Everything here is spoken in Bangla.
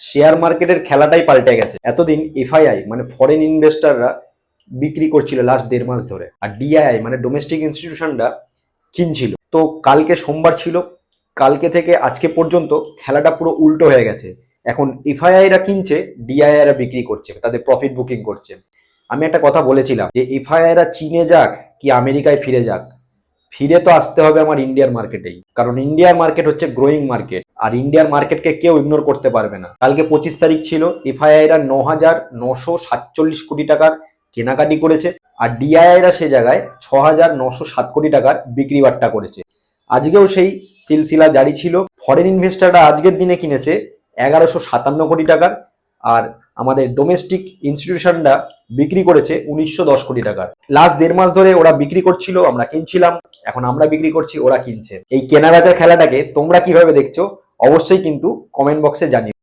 শেয়ার মার্কেটের খেলাটাই পাল্টে গেছে। এতদিন এফআইআই মানে ফরেন ইনভেস্টররা বিক্রি করছিল লাস্ট 1.5 মাস ধরে, আর ডিআইআই মানে ডোমেস্টিক ইনস্টিটিউশনরা কিনছিল। তো কালকে সোমবার ছিল, কালকে থেকে আজকে পর্যন্ত খেলাটা পুরো উল্টো হয়ে গেছে। এখন এফআইআইরা কিনছে, ডিআইআইরা বিক্রি করছে, তাদের প্রফিট বুকিং করছে। আমি একটা কথা বলেছিলাম যে এফআইআইরা চীনে যাক কি আমেরিকায় ফিরে যাক, ফিরে তো আসতে হবে আমার ইন্ডিয়ার মার্কেটেই, কারণ ইন্ডিয়ার মার্কেট হচ্ছে গ্রোয়িং মার্কেট, আর ইন্ডিয়ার মার্কেটকে কেউ ইগনোর করতে পারবে না। কালকে 25 তারিখ ছিল, এফআইআইরা 9,947 কোটি টাকার কেনাকাটি করেছে, আর ডিআইআইরা সে জায়গায় 6,907 কোটি টাকার বিক্রি বাট্টা করেছে। আজকেও সেই সিলসিলা জারি ছিল। ফরেন ইনভেস্টররা আজকের দিনে কিনেছে 1157 কোটি টাকার, আর আমাদের ডোমেস্টিক ইনস্টিটিউশনরা বিক্রি করেছে 1910 কোটি টাকার। লাস্ট 1.5 মাস ধরে ওরা বিক্রি করছিল, আমরা কিনছিলাম, এখন আমরা বিক্রি করছি, ওরা কিনছে। এই কেনাবেচার খেলাটাকে তোমরা কিভাবে দেখছো অবশ্যই কিন্তু কমেন্ট বক্সে জানিও।